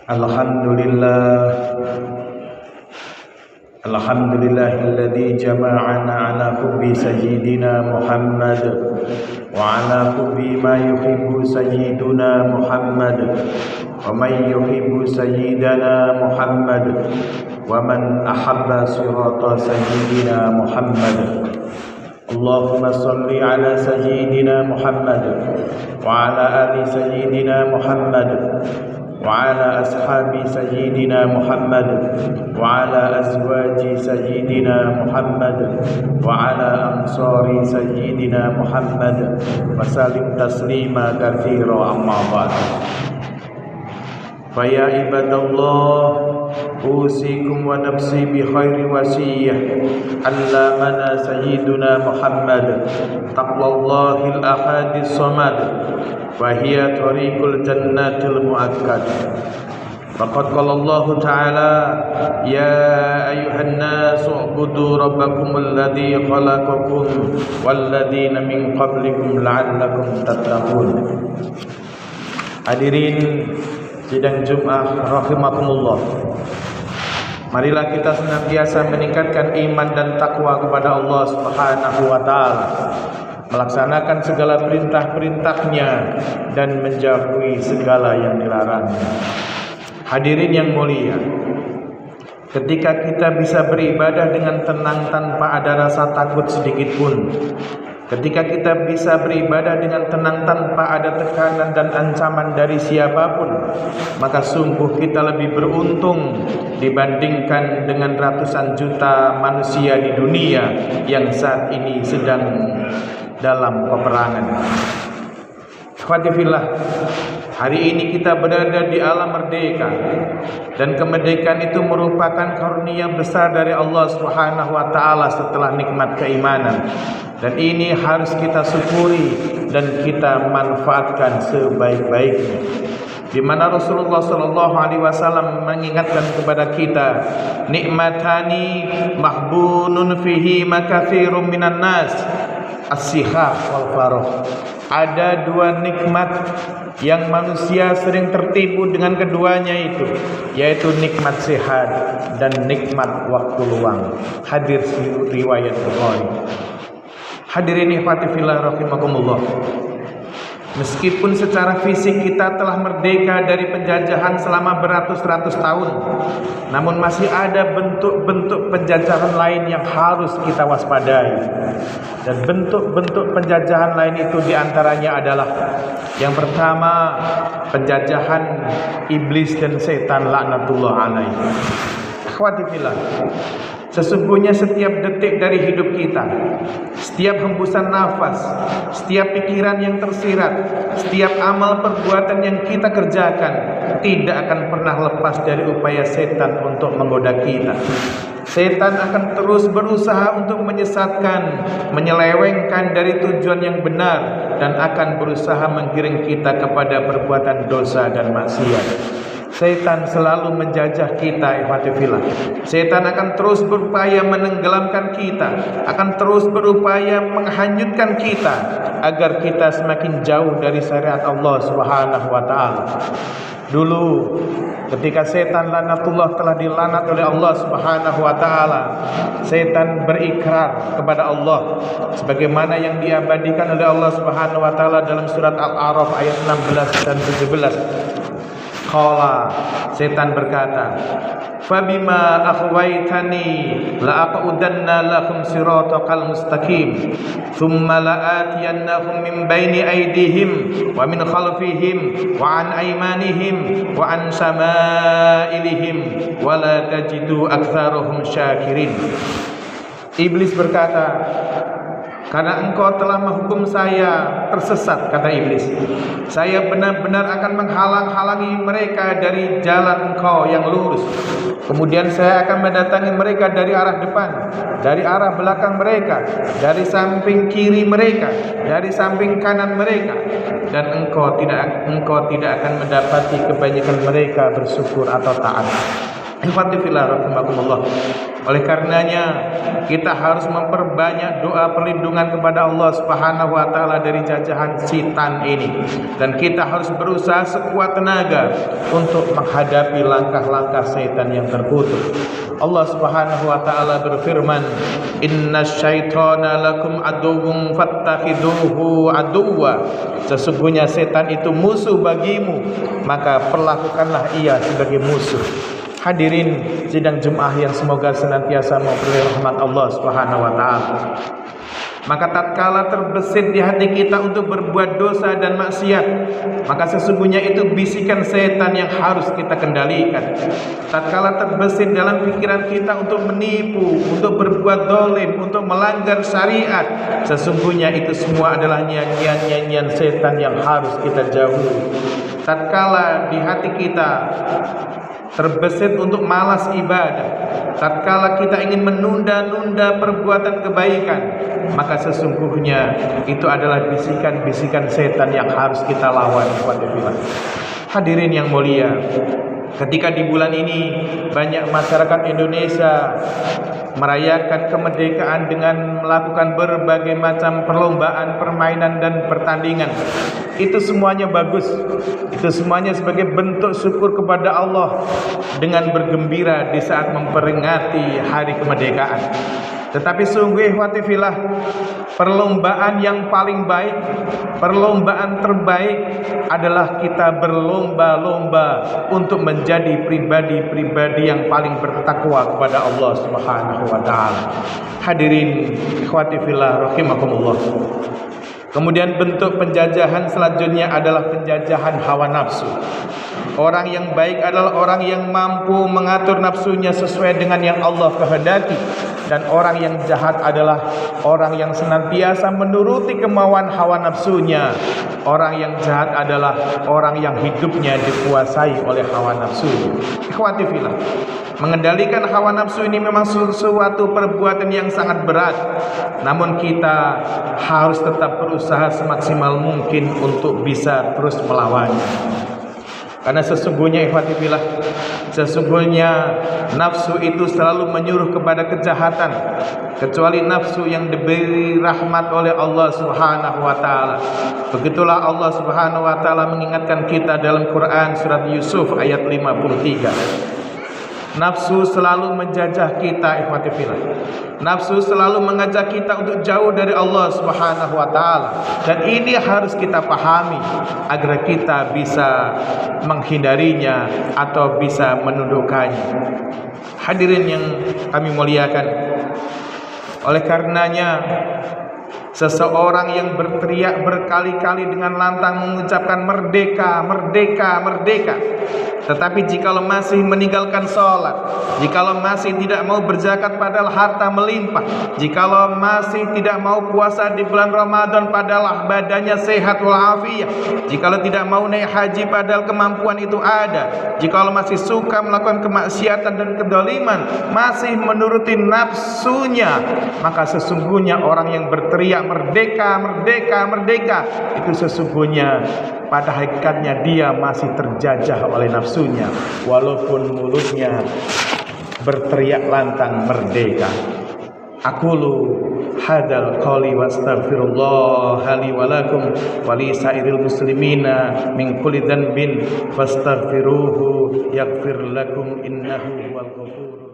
Alhamdulillahilladzi jama'ana ala hubbi sayyidina Muhammad wa ala hubbi ma yuhibbu sayyiduna Muhammad wa man yuhibbu sayyidana Muhammad wa man ahabba sirata sayyidina Muhammad. Allahumma salli ala sayyidina Muhammad wa ala ali sayyidina Muhammad وعلى أصحاب سيدنا محمد وعلى أزواج سيدنا محمد وعلى أنصار سيدنا محمد وسلم تسليما كثيرا أما بعد فيا عباد الله أوصيكم ونفسي بخير وصية علمنا سيدنا محمد تقوى الله الأحد الصمد وهي طريق الجنة المؤكد. فقد قال الله تعالى يا أيها الناس اعبدوا ربكم الذي خلقكم والذين من قبلكم لعلكم تتقون. Hadirin sidang Jumat rahimakumullah, marilah kita senantiasa meningkatkan iman dan takwa kepada Allah Subhanahu wa taala, melaksanakan segala perintah-perintahnya dan menjauhi segala yang dilarangnya. Hadirin yang mulia, ketika kita bisa beribadah dengan tenang tanpa ada rasa takut sedikit pun, ketika kita bisa beribadah dengan tenang tanpa ada tekanan dan ancaman dari siapapun, maka sungguh kita lebih beruntung dibandingkan dengan ratusan juta manusia di dunia yang saat ini sedang dalam peperangan. Ikhwatifillah, hari ini kita berada di alam merdeka, dan kemerdekaan itu merupakan karunia besar dari Allah Subhanahu wa taala setelah nikmat keimanan, dan ini harus kita syukuri dan kita manfaatkan sebaik-baiknya. Di mana Rasulullah sallallahu alaihi wasallam mengingatkan kepada kita, nikmatani mahbunun fihi makatsirun minan nas, as-sihah wal farah. Ada dua nikmat yang manusia sering tertipu dengan keduanya itu, yaitu nikmat sehat dan nikmat waktu luang. Hadir riwayat Bukhari. Hadirin ikhwati fillah rahimakumullah, meskipun secara fisik kita telah merdeka dari penjajahan selama beratus-ratus tahun, namun masih ada bentuk-bentuk penjajahan lain yang harus kita waspadai. Dan bentuk-bentuk penjajahan lain itu diantaranya adalah, yang pertama, penjajahan iblis dan setan laknatullah alaihi. Akhwati fillah, sesungguhnya setiap detik dari hidup kita, setiap hembusan nafas, setiap pikiran yang tersirat, setiap amal perbuatan yang kita kerjakan tidak akan pernah lepas dari upaya setan untuk menggoda kita. Setan akan terus berusaha untuk menyesatkan, menyelewengkan dari tujuan yang benar, dan akan berusaha menggiring kita kepada perbuatan dosa dan maksiat. Setan selalu menjajah kita, ikhwati fillah. Setan akan terus berupaya menenggelamkan kita, akan terus berupaya menghanyutkan kita agar kita semakin jauh dari syariat Allah Subhanahu wa taala. Dulu ketika setan laknatullah telah dilanat oleh Allah Subhanahu wa taala, setan berikrar kepada Allah sebagaimana yang diabadikan oleh Allah Subhanahu wa taala dalam surat Al-A'raf ayat 16 dan 17. Qala, setan berkata, fabima akhwaitani la'aqudanna lakum siratal mustaqim thumma la'atiyannahum min baini aydihim wa min khalfihim wa an aymanihim wa an shama'ilihim wa la tajidu aktsarahum syakirin. Iblis berkata, karena engkau telah menghukum saya tersesat, kata iblis, saya benar-benar akan menghalang-halangi mereka dari jalan engkau yang lurus. Kemudian saya akan mendatangi mereka dari arah depan, dari arah belakang mereka, dari samping kiri mereka, dari samping kanan mereka, dan engkau tidak akan mendapati kebanyakan mereka bersyukur atau taat. Ikhwati fillah rahimakumullah, Oleh karenanya kita harus memperbanyak doa perlindungan kepada Allah Subhanahu wa taala dari jajahan setan ini, dan kita harus berusaha sekuat tenaga untuk menghadapi langkah-langkah setan yang terkutuk. Allah Subhanahu wa taala berfirman, "Innasyaitana lakum aduwwun fattakhiduhu aduwwa." Sesungguhnya setan itu musuh bagimu, maka perlakukanlah ia sebagai musuh. Hadirin sidang Jumat yang semoga senantiasa memperoleh rahmat Allah Subhanahu wa taala. Maka tatkala terbesit di hati kita untuk berbuat dosa dan maksiat, maka sesungguhnya itu bisikan setan yang harus kita kendalikan. Tatkala terbesit dalam pikiran kita untuk menipu, untuk berbuat dolim, untuk melanggar syariat, sesungguhnya itu semua adalah nyanyian-nyanyian setan yang harus kita jauhi. Tatkala di hati kita terbesit untuk malas ibadah, tatkala kita ingin menunda-nunda perbuatan kebaikan, maka sesungguhnya itu adalah bisikan-bisikan setan yang harus kita lawan. Hadirin yang mulia, ketika di bulan ini banyak masyarakat Indonesia merayakan kemerdekaan dengan melakukan berbagai macam perlombaan, permainan dan pertandingan, itu semuanya bagus. Itu semuanya sebagai bentuk syukur kepada Allah dengan bergembira di saat memperingati hari kemerdekaan. Tetapi sungguh ikhwati fillah, perlombaan yang paling baik, perlombaan terbaik adalah kita berlomba-lomba untuk menjadi pribadi-pribadi yang paling bertakwa kepada Allah Subhanahu wa taala. Hadirin ikhwati fillah rahimakumullah. Kemudian bentuk penjajahan selanjutnya adalah penjajahan hawa nafsu. Orang yang baik adalah orang yang mampu mengatur nafsunya sesuai dengan yang Allah kehendaki, dan orang yang jahat adalah orang yang senantiasa menuruti kemauan hawa nafsunya. Orang yang jahat adalah orang yang hidupnya dikuasai oleh hawa nafsunya. Ikhwati fillah, mengendalikan hawa nafsu ini memang suatu perbuatan yang sangat berat. Namun kita harus tetap berusaha semaksimal mungkin untuk bisa terus melawannya. Karena sesungguhnya ikhwati fillah, sesungguhnya nafsu itu selalu menyuruh kepada kejahatan, kecuali nafsu yang diberi rahmat oleh Allah Subhanahu wa taala. Begitulah Allah Subhanahu wa taala mengingatkan kita dalam Quran surat Yusuf ayat 53. Nafsu selalu menjajah kita ikhwati fillah. Nafsu selalu mengajak kita untuk jauh dari Allah Subhanahu wa taala, dan ini harus kita pahami agar kita bisa menghindarinya atau bisa menundukkannya. Hadirin yang kami muliakan, oleh karenanya seseorang yang berteriak berkali-kali dengan lantang mengucapkan merdeka, merdeka, merdeka, tetapi jikalau masih meninggalkan sholat, jikalau masih tidak mau berzakat padahal harta melimpah, jikalau masih tidak mau puasa di bulan Ramadan padahal badannya sehat walafiat, jikalau tidak mau naik haji padahal kemampuan itu ada, jikalau masih suka melakukan kemaksiatan dan kedoliman, masih menuruti nafsunya, maka sesungguhnya orang yang berteriak merdeka, merdeka, merdeka, itu sesungguhnya pada hakikatnya dia masih terjajah oleh nafsunya, walaupun mulutnya berteriak lantang merdeka. Aqulu hadal qawli wa astaghfirullah li wa lakum wa li sairil muslimina min kulli dhanbin fastaghfiruhu yaghfir lakum innahu huwal ghafur.